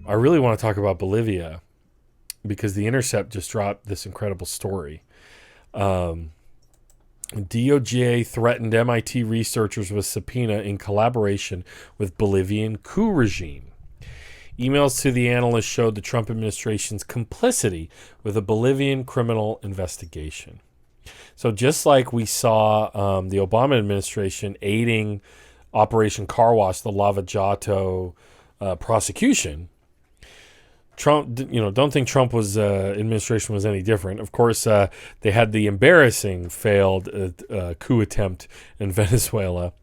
I really want to talk about Bolivia because The Intercept just dropped this incredible story. Um, DOJ threatened MIT researchers with subpoena in collaboration with Bolivian coup regime. Emails to the analyst showed the Trump administration's complicity with a Bolivian criminal investigation. So just like we saw the Obama administration aiding Operation Car Wash, the Lava Jato prosecution, Trump, don't think Trump was administration was any different. Of course, they had the embarrassing failed coup attempt in Venezuela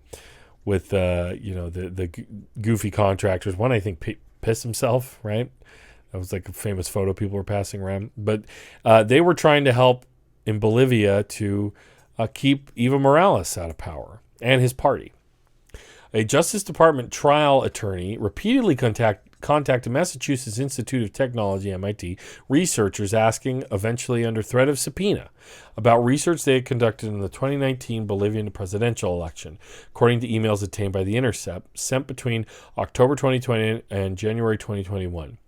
with the goofy contractors. One I think pissed himself, right? That was like a famous photo people were passing around. But they were trying to help in Bolivia to keep Evo Morales out of power and his party. A Justice Department trial attorney repeatedly contacted Massachusetts Institute of Technology, MIT, researchers asking, eventually under threat of subpoena, about research they had conducted in the 2019 Bolivian presidential election, according to emails obtained by The Intercept, sent between October 2020 and January 2021.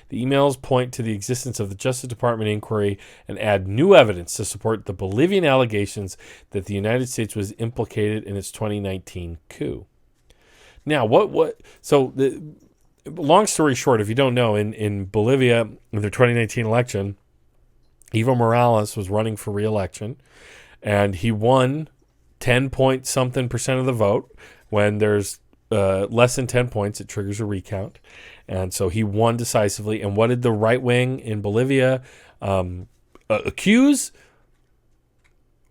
The emails point to the existence of the Justice Department inquiry and add new evidence to support the Bolivian allegations that the United States was implicated in its 2019 coup. Now, long story short, if you don't know, in Bolivia, in their 2019 election, Evo Morales was running for re-election, and he won 10 point something percent of the vote. When there's less than 10 points, it triggers a recount. And so he won decisively. And what did the right wing in Bolivia accuse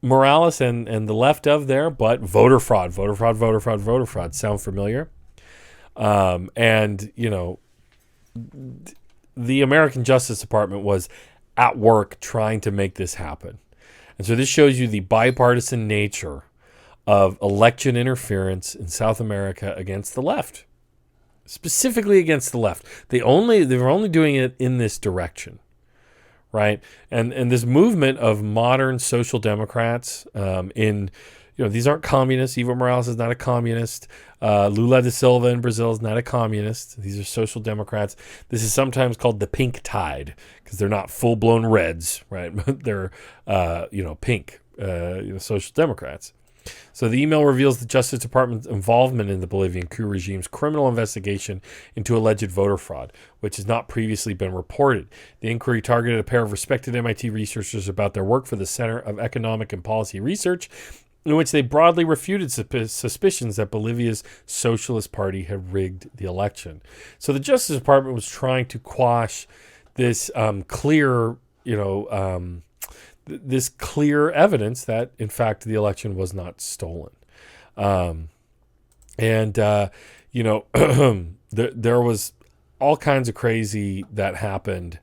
Morales and the left of there? But voter fraud, voter fraud, voter fraud, voter fraud. Sound familiar? The American Justice Department was at work trying to make this happen. And so this shows you the bipartisan nature of election interference in South America against the left, specifically against the left. They were only doing it in this direction, right? And this movement of modern social democrats these aren't communists. Evo Morales is not a communist. Lula da Silva in Brazil is not a communist. These are social democrats. This is sometimes called the pink tide because they're not full-blown reds, right? They're, pink, social democrats. So the email reveals the Justice Department's involvement in the Bolivian coup regime's criminal investigation into alleged voter fraud, which has not previously been reported. The inquiry targeted a pair of respected MIT researchers about their work for the Center of Economic and Policy Research, in which they broadly refuted suspicions that Bolivia's Socialist Party had rigged the election. So the Justice Department was trying to quash this clear evidence that, in fact, the election was not stolen. There was all kinds of crazy that happened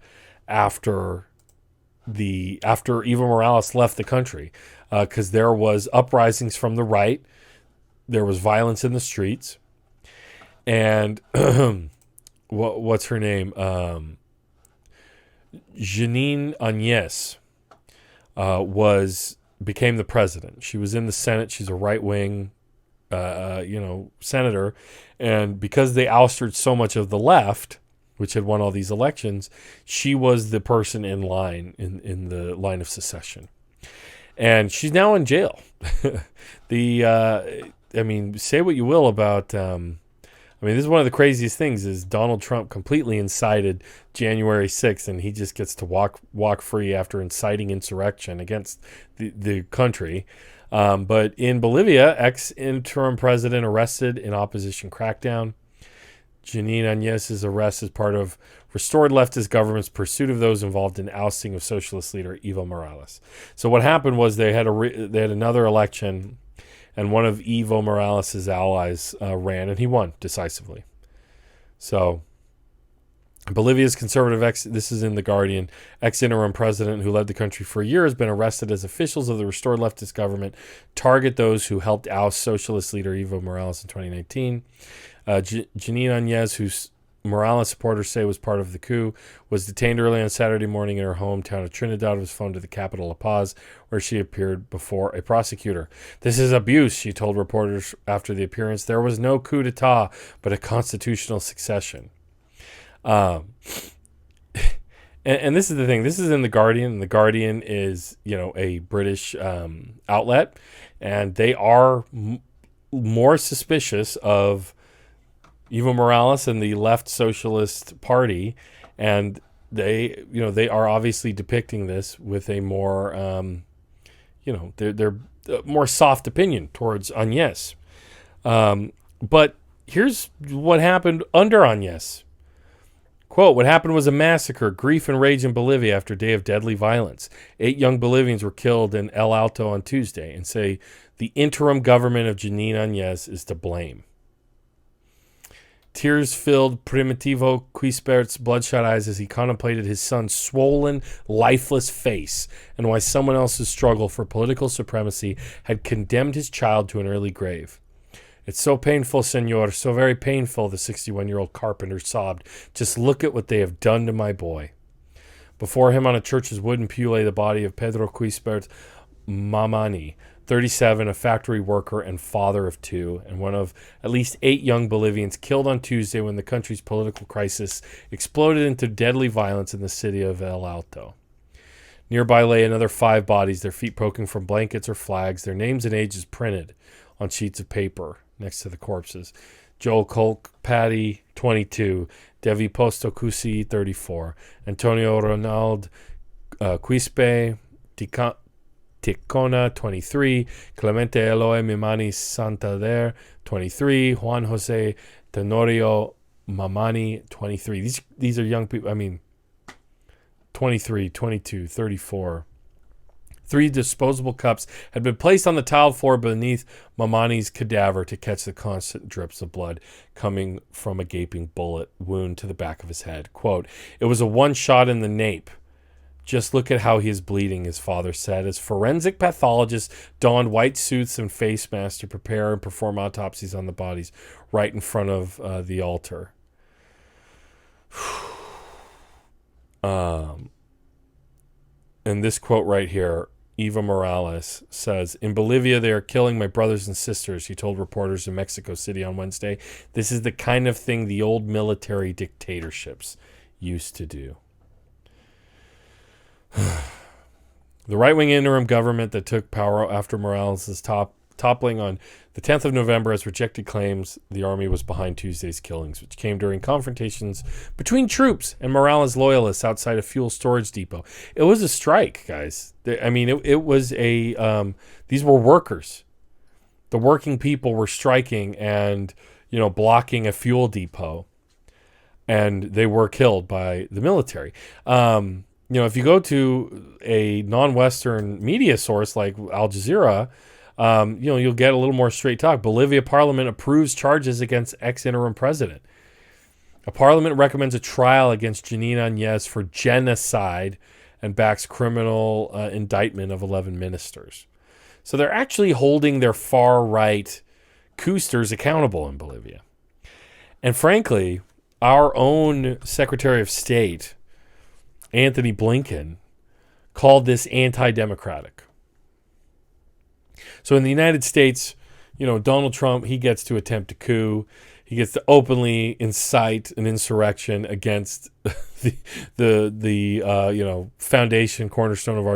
after Evo Morales left the country, because there was uprisings from the right, there was violence in the streets, and what's her name? Jeanine Áñez became the president. She was in the Senate. She's a right wing, senator, and because they ousted so much of the left, which had won all these elections, she was the person in line in the line of secession, and she's now in jail. Say what you will about. This is one of the craziest things: is Donald Trump completely incited January 6th, and he just gets to walk free after inciting insurrection against the country. But in Bolivia, ex-interim president arrested in opposition crackdown. Jeanine Áñez's arrest is part of restored leftist government's pursuit of those involved in ousting of socialist leader Evo Morales. So what happened was they had another election, and one of Evo Morales' allies ran, and he won decisively. So Bolivia's conservative this is in The Guardian, ex-interim president who led the country for a year has been arrested as officials of the restored leftist government target those who helped oust socialist leader Evo Morales in 2019. Jeanine Áñez, who Morales supporters say was part of the coup, was detained early on Saturday morning in her hometown of Trinidad and was flown to the capital La Paz, where she appeared before a prosecutor. "This is abuse," she told reporters after the appearance. "There was no coup d'etat, but a constitutional succession." Um, and this is the thing. This is in the Guardian. And the Guardian is, a British outlet, and they are more suspicious of Evo Morales and the left socialist party, and they are obviously depicting this with a more, they're more soft opinion towards Agnes. But here's what happened under Agnes. Quote, what happened was a massacre, grief and rage in Bolivia after a day of deadly violence. 8 young Bolivians were killed in El Alto on Tuesday, and say the interim government of Janine Agnes is to blame. Tears filled Primitivo Quispert's bloodshot eyes as he contemplated his son's swollen, lifeless face and why someone else's struggle for political supremacy had condemned his child to an early grave. It's so painful, senor, so very painful, the 61-year-old carpenter sobbed. Just look at what they have done to my boy. Before him on a church's wooden pew lay the body of Pedro Quispert Mamani, 37, a factory worker and father of 2, and one of at least 8 young Bolivians killed on Tuesday when the country's political crisis exploded into deadly violence in the city of El Alto. Nearby lay another 5 bodies, their feet poking from blankets or flags, their names and ages printed on sheets of paper next to the corpses. Joel Kolk Patty, 22, Devi Posto Cusi, 34, Antonio Ronald Quispe Ticona, 23, Clemente Eloy Mimani Santander, 23, Juan Jose Tenorio Mamani, 23. These are young people. 23, 22, 34. 3 disposable cups had been placed on the tiled floor beneath Mamani's cadaver to catch the constant drips of blood coming from a gaping bullet wound to the back of his head. Quote, it was a one shot in the nape. Just look at how he is bleeding, his father said, as forensic pathologists donned white suits and face masks to prepare and perform autopsies on the bodies right in front of the altar. And this quote right here, Evo Morales says, in Bolivia, they are killing my brothers and sisters, he told reporters in Mexico City on Wednesday. This is the kind of thing the old military dictatorships used to do. The right-wing interim government that took power after Morales' toppling on the 10th of November has rejected claims the army was behind Tuesday's killings, which came during confrontations between troops and Morales loyalists outside a fuel storage depot. It was a strike, guys. It was a these were workers. The working people were striking and, blocking a fuel depot, and they were killed by the military. If you go to a non-Western media source like Al Jazeera, you'll get a little more straight talk. Bolivia Parliament approves charges against ex-interim president. A parliament recommends a trial against Janine Agnes for genocide and backs criminal indictment of 11 ministers. So they're actually holding their far-right coosters accountable in Bolivia. And frankly, our own Secretary of State, Anthony Blinken, called this anti-democratic. So in the United States, Donald Trump, he gets to attempt a coup. He gets to openly incite an insurrection against the foundation, cornerstone of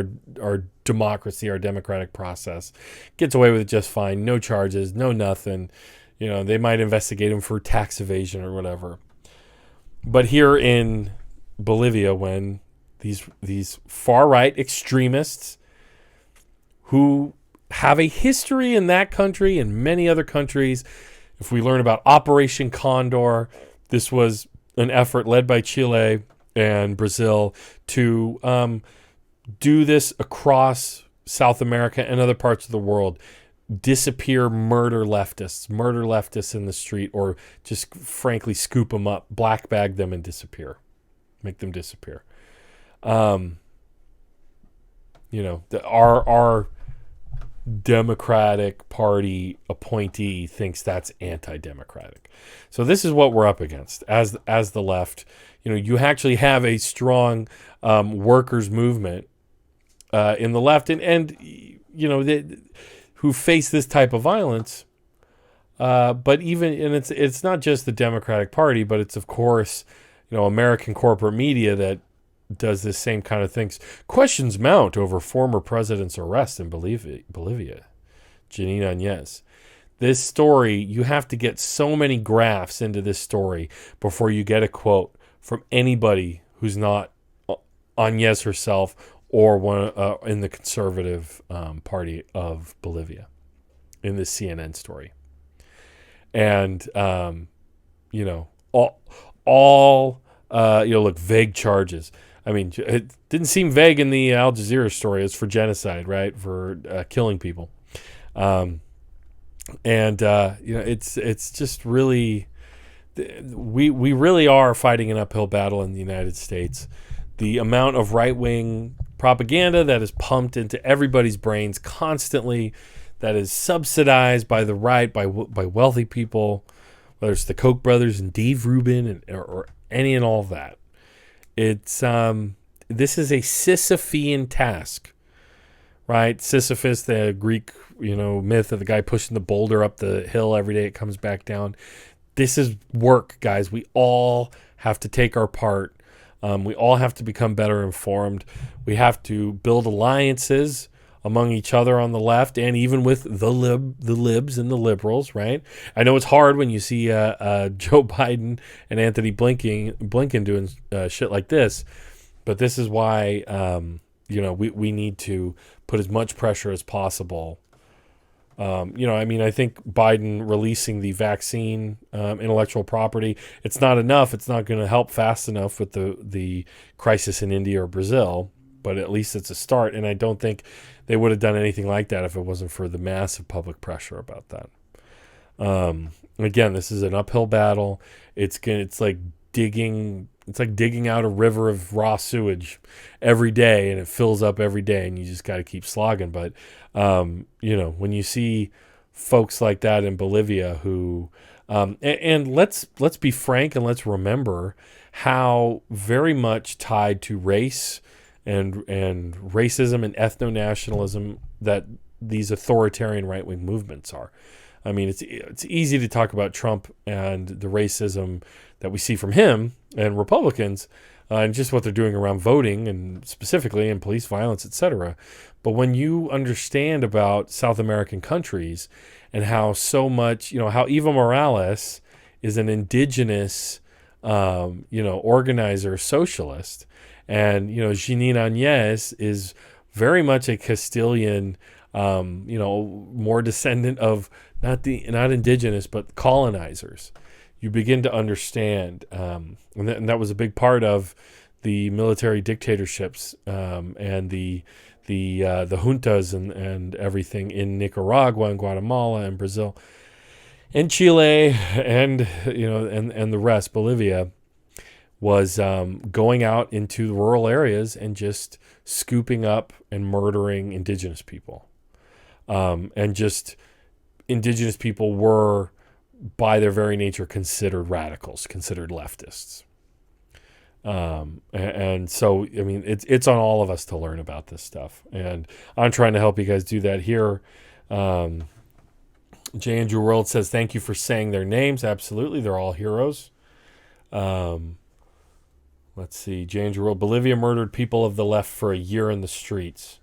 our democracy, our democratic process. Gets away with it just fine. No charges, no nothing. They might investigate him for tax evasion or whatever. But here in Bolivia, when these far-right extremists who have a history in that country and many other countries. If we learn about Operation Condor, this was an effort led by Chile and Brazil to do this across South America and other parts of the world. Disappear murder leftists in the street, or just frankly scoop them up, black bag them and disappear. Make them disappear. Our Democratic Party appointee thinks that's anti-democratic. So this is what we're up against as the left. You actually have a strong workers movement in the left, and who face this type of violence. But it's not just the Democratic Party, but it's of course American corporate media that does this same kind of things. Questions mount over former president's arrest in Bolivia. Janine Añez. This story, you have to get so many graphs into this story before you get a quote from anybody who's not Añez herself or one in the conservative party of Bolivia in this CNN story. And, all vague charges. I mean, it didn't seem vague in the Al Jazeera story. It's for genocide, right? For killing people. It's just really, we really are fighting an uphill battle in the United States. The amount of right-wing propaganda that is pumped into everybody's brains constantly, that is subsidized by the right, by wealthy people, whether it's the Koch brothers and Dave Rubin or any and all of that. It's this is a Sisyphean task, right? Sisyphus, the Greek myth of the guy pushing the boulder up the hill every day, it comes back down. This is work, guys. We all have to take our part. We all have to become better informed. We have to build alliances among each other on the left, and even with the libs and the liberals, right? I know it's hard when you see Joe Biden and Anthony Blinken doing shit like this, but this is why we need to put as much pressure as possible. I think Biden releasing the vaccine intellectual property, it's not enough. It's not going to help fast enough with the crisis in India or Brazil, but at least it's a start. And I don't think they would have done anything like that if it wasn't for the massive public pressure about that. Again, this is an uphill battle. It's like digging out a river of raw sewage every day, and it fills up every day, and you just got to keep slogging. But when you see folks like that in Bolivia who and let's be frank and let's remember how very much tied to race and racism and ethno-nationalism that these authoritarian right-wing movements are. I mean, it's easy to talk about Trump and the racism that we see from him and Republicans and just what they're doing around voting and specifically in police violence, etc. But when you understand about South American countries and how so much, how Evo Morales is an indigenous, organizer, socialist, and, Janine Añez is very much a Castilian, more descendant of not indigenous, but colonizers. You begin to understand, and that was a big part of the military dictatorships and the juntas and everything in Nicaragua and Guatemala and Brazil and Chile and the rest, Bolivia, was going out into the rural areas and just scooping up and murdering indigenous people. And just indigenous people were, by their very nature, considered radicals, considered leftists. And so, I mean, it's on all of us to learn about this stuff. And I'm trying to help you guys do that here. J. Andrew World says, thank you for saying their names. Absolutely. They're all heroes. Let's see. J. Andrew World, Bolivia murdered people of the left for a year in the streets.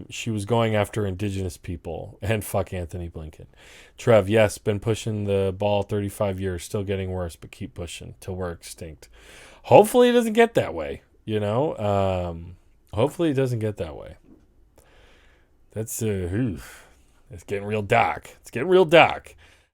She was going after indigenous people, and fuck Anthony Blinken. Trev, yes, been pushing the ball 35 years, still getting worse, but keep pushing till we're extinct. Hopefully it doesn't get that way, hopefully it doesn't get that way. That's, it's getting real dark.